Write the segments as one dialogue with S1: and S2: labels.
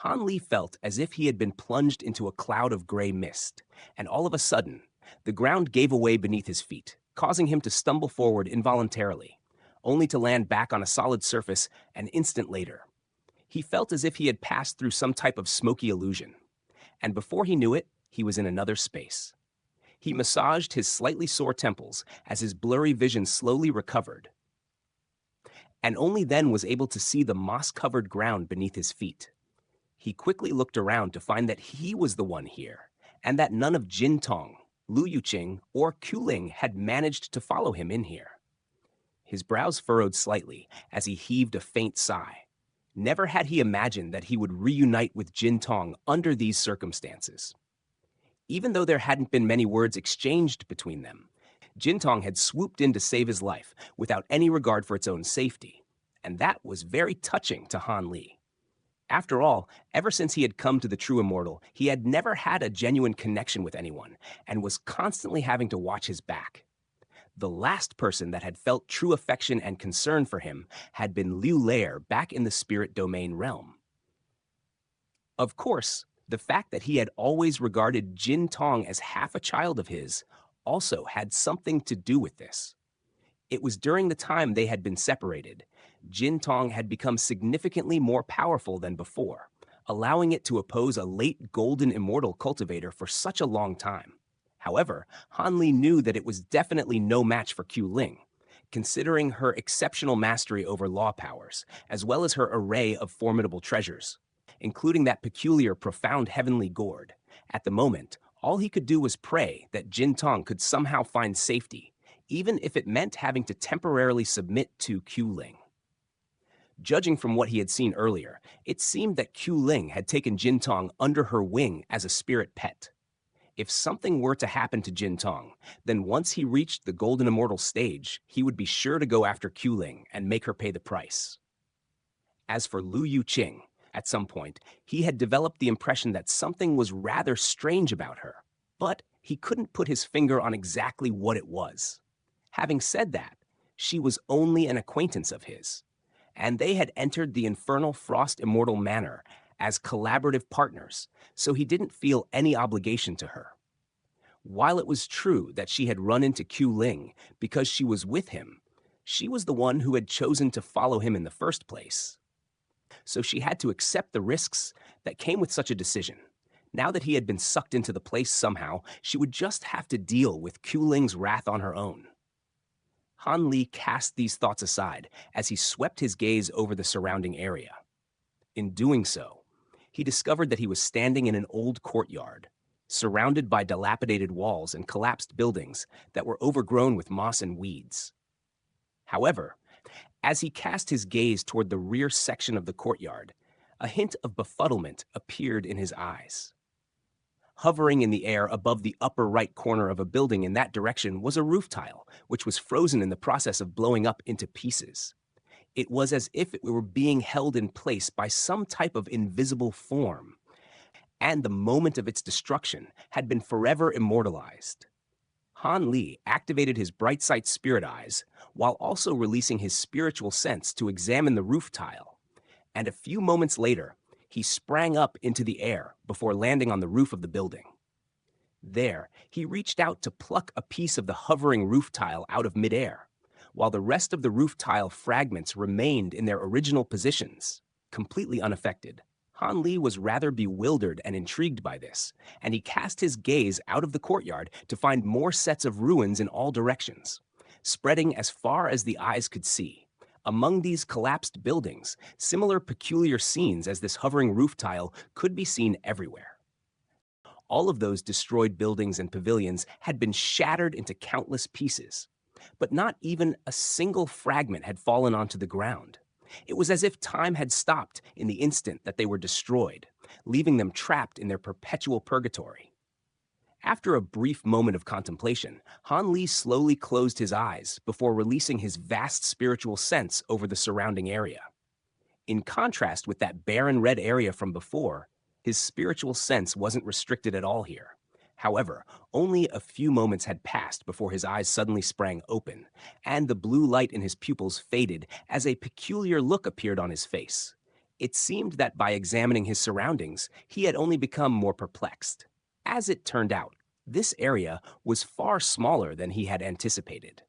S1: Han Li felt as if he had been plunged into a cloud of gray mist, and all of a sudden, the ground gave away beneath his feet, causing him to stumble forward involuntarily, only to land back on a solid surface an instant later. He felt as if he had passed through some type of smoky illusion, and before he knew it, he was in another space. He massaged his slightly sore temples as his blurry vision slowly recovered, and only then was able to see the moss-covered ground beneath his feet. He quickly looked around to find that he was the one here, and that none of Jin Tong, Lu Yuqing, or Qiuling had managed to follow him in here. His brows furrowed slightly as he heaved a faint sigh. Never had he imagined that he would reunite with Jin Tong under these circumstances. Even though there hadn't been many words exchanged between them, Jin Tong had swooped in to save his life without any regard for its own safety, and that was very touching to Han Li. After all, ever since he had come to the true Immortal, he had never had a genuine connection with anyone and was constantly having to watch his back. The last person that had felt true affection and concern for him had been Liu Lair back in the spirit domain realm. Of course, the fact that he had always regarded Jin Tong as half a child of his also had something to do with this. It was during the time they had been separated, Jin Tong had become significantly more powerful than before, allowing it to oppose a late golden immortal cultivator for such a long time. However, Han Li knew that it was definitely no match for Qiuling, considering her exceptional mastery over law powers, as well as her array of formidable treasures, including that peculiar profound heavenly gourd. At the moment, all he could do was pray that Jin Tong could somehow find safety, even if it meant having to temporarily submit to Qiuling. Judging from what he had seen earlier, it seemed that Qiuling had taken Jin Tong under her wing as a spirit pet. If something were to happen to Jin Tong, then once he reached the Golden Immortal stage, he would be sure to go after Qiuling and make her pay the price. As for Lu Yuqing, at some point, he had developed the impression that something was rather strange about her, but he couldn't put his finger on exactly what it was. Having said that, she was only an acquaintance of his, and they had entered the Infernal Frost Immortal Manor as collaborative partners, so he didn't feel any obligation to her. While it was true that she had run into Qiuling because she was with him, she was the one who had chosen to follow him in the first place. So she had to accept the risks that came with such a decision. Now that he had been sucked into the place somehow, she would just have to deal with Qiuling's wrath on her own. Han Li cast these thoughts aside as he swept his gaze over the surrounding area. In doing so, he discovered that he was standing in an old courtyard, surrounded by dilapidated walls and collapsed buildings that were overgrown with moss and weeds. However, as he cast his gaze toward the rear section of the courtyard, a hint of befuddlement appeared in his eyes. Hovering in the air above the upper right corner of a building in that direction was a roof tile, which was frozen in the process of blowing up into pieces. It was as if it were being held in place by some type of invisible form, and the moment of its destruction had been forever immortalized. Han Li activated his bright sight spirit eyes while also releasing his spiritual sense to examine the roof tile, and a few moments later, he sprang up into the air before landing on the roof of the building. There, he reached out to pluck a piece of the hovering roof tile out of midair, while the rest of the roof tile fragments remained in their original positions, completely unaffected. Han Li was rather bewildered and intrigued by this, and he cast his gaze out of the courtyard to find more sets of ruins in all directions, spreading as far as the eyes could see. Among these collapsed buildings, similar peculiar scenes as this hovering roof tile could be seen everywhere. All of those destroyed buildings and pavilions had been shattered into countless pieces, but not even a single fragment had fallen onto the ground. It was as if time had stopped in the instant that they were destroyed, leaving them trapped in their perpetual purgatory. After a brief moment of contemplation, Han Li slowly closed his eyes before releasing his vast spiritual sense over the surrounding area. In contrast with that barren red area from before, his spiritual sense wasn't restricted at all here. However, only a few moments had passed before his eyes suddenly sprang open, and the blue light in his pupils faded as a peculiar look appeared on his face. It seemed that by examining his surroundings, he had only become more perplexed. As it turned out, this area was far smaller than he had anticipated.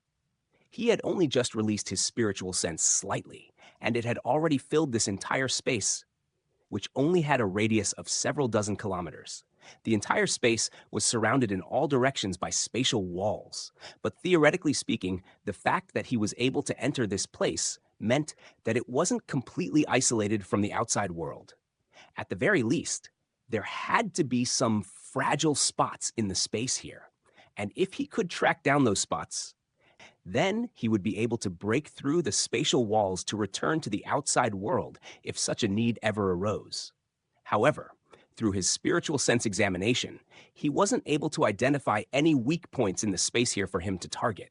S1: He had only just released his spiritual sense slightly, and it had already filled this entire space, which only had a radius of several dozen kilometers. The entire space was surrounded in all directions by spatial walls, but theoretically speaking, the fact that he was able to enter this place meant that it wasn't completely isolated from the outside world. At the very least, there had to be some fragile spots in the space here, and if he could track down those spots, then he would be able to break through the spatial walls to return to the outside world if such a need ever arose. However, through his spiritual sense examination, he wasn't able to identify any weak points in the space here for him to target.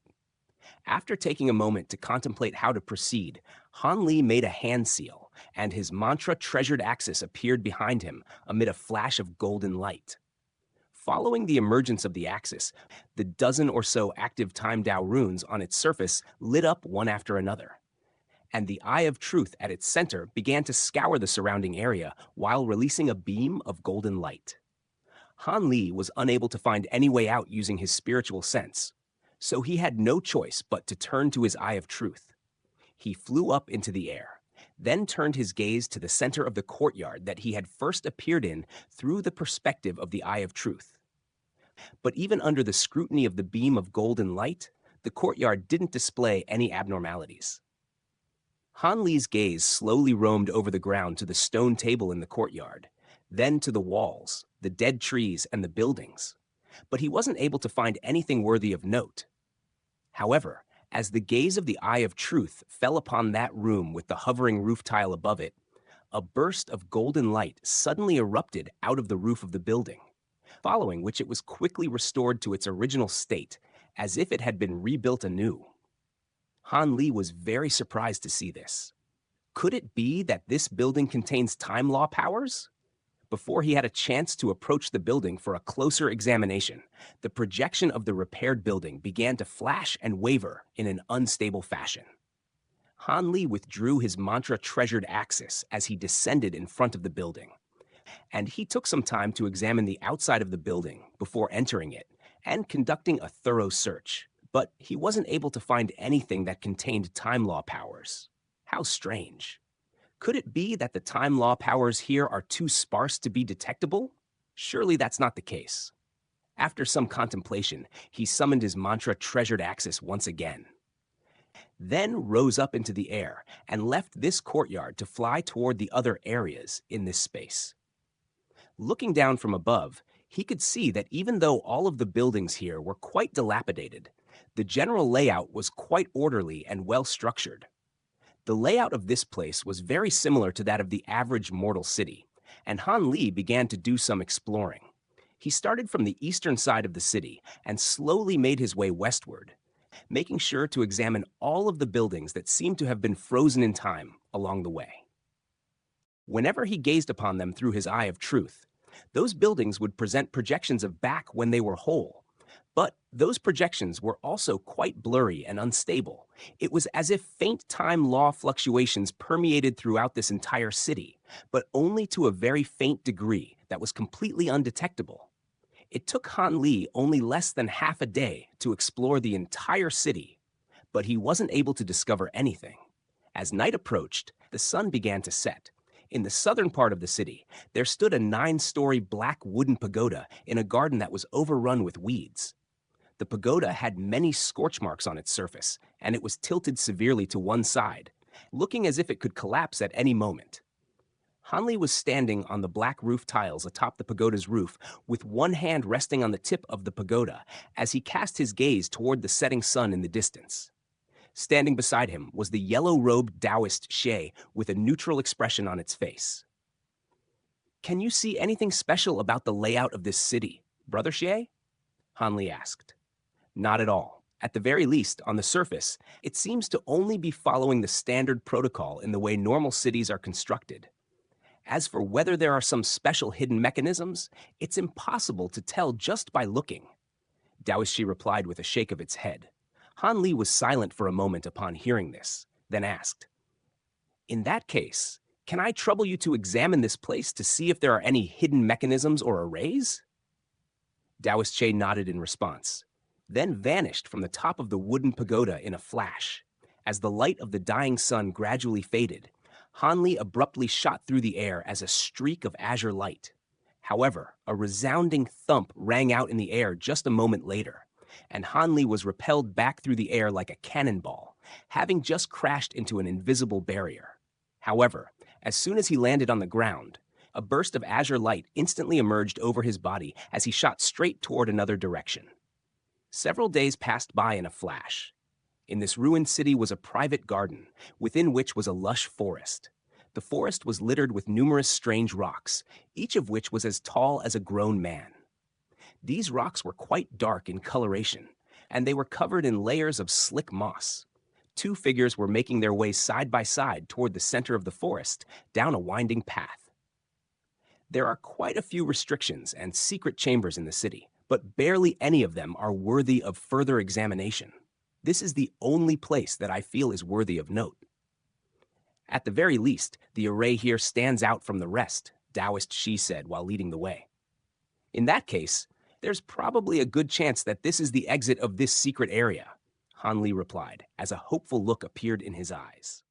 S1: After taking a moment to contemplate how to proceed, Han Li made a hand seal, and his mantra treasured axis appeared behind him amid a flash of golden light. Following the emergence of the axis, the dozen or so active Time Dao runes on its surface lit up one after another, and the Eye of Truth at its center began to scour the surrounding area while releasing a beam of golden light. Han Li was unable to find any way out using his spiritual sense, so he had no choice but to turn to his Eye of Truth. He flew up into the air, then turned his gaze to the center of the courtyard that he had first appeared in through the perspective of the Eye of Truth. But even under the scrutiny of the beam of golden light, the courtyard didn't display any abnormalities. Han Li's gaze slowly roamed over the ground to the stone table in the courtyard, then to the walls, the dead trees, and the buildings. But he wasn't able to find anything worthy of note. However, as the gaze of the Eye of Truth fell upon that room with the hovering roof tile above it, a burst of golden light suddenly erupted out of the roof of the building, following which it was quickly restored to its original state, as if it had been rebuilt anew. Han Li was very surprised to see this. Could it be that this building contains time law powers? Before he had a chance to approach the building for a closer examination, the projection of the repaired building began to flash and waver in an unstable fashion. Han Li withdrew his mantra-treasured axis as he descended in front of the building, and he took some time to examine the outside of the building before entering it and conducting a thorough search. But he wasn't able to find anything that contained time law powers. How strange. Could it be that the time law powers here are too sparse to be detectable? Surely that's not the case. After some contemplation, he summoned his mantra treasured axis once again, then rose up into the air and left this courtyard to fly toward the other areas in this space. Looking down from above, he could see that even though all of the buildings here were quite dilapidated, the general layout was quite orderly and well structured. The layout of this place was very similar to that of the average mortal city, and Han Li began to do some exploring. He started from the eastern side of the city and slowly made his way westward, making sure to examine all of the buildings that seemed to have been frozen in time along the way. Whenever he gazed upon them through his Eye of Truth, those buildings would present projections of back when they were whole. But those projections were also quite blurry and unstable. It was as if faint time law fluctuations permeated throughout this entire city, but only to a very faint degree that was completely undetectable. It took Han Li only less than half a day to explore the entire city, but he wasn't able to discover anything. As night approached, the sun began to set. In the southern part of the city, there stood a 9-story black wooden pagoda in a garden that was overrun with weeds. The pagoda had many scorch marks on its surface, and it was tilted severely to one side, looking as if it could collapse at any moment. Han Li was standing on the black roof tiles atop the pagoda's roof, with one hand resting on the tip of the pagoda as he cast his gaze toward the setting sun in the distance. Standing beside him was the yellow-robed Taoist Xie with a neutral expression on its face. "Can you see anything special about the layout of this city, Brother Xie?" Han Li asked. "Not at all. At the very least, on the surface, it seems to only be following the standard protocol in the way normal cities are constructed. As for whether there are some special hidden mechanisms, it's impossible to tell just by looking," Taoist Xie replied with a shake of its head. Han Li was silent for a moment upon hearing this, then asked, "In that case, Can I trouble you to examine this place to see if there are any hidden mechanisms or arrays? Taoist Che nodded in response, then vanished from the top of the wooden pagoda in a flash. As the light of the dying sun gradually faded, Hanli abruptly shot through the air as a streak of azure light. However, a resounding thump rang out in the air just a moment later, and Hanli was repelled back through the air like a cannonball, having just crashed into an invisible barrier. However, as soon as he landed on the ground, a burst of azure light instantly emerged over his body as he shot straight toward another direction. Several days passed by in a flash. In this ruined city was a private garden, within which was a lush forest. The forest was littered with numerous strange rocks, each of which was as tall as a grown man. These rocks were quite dark in coloration, and they were covered in layers of slick moss. Two figures were making their way side by side toward the center of the forest, down a winding path. There are quite a few restrictions and secret chambers in the city, but barely any of them are worthy of further examination. This is the only place that I feel is worthy of note. At the very least, the array here stands out from the rest, Taoist Shi said while leading the way. In that case, there's probably a good chance that this is the exit of this secret area, Han Li replied, as a hopeful look appeared in his eyes.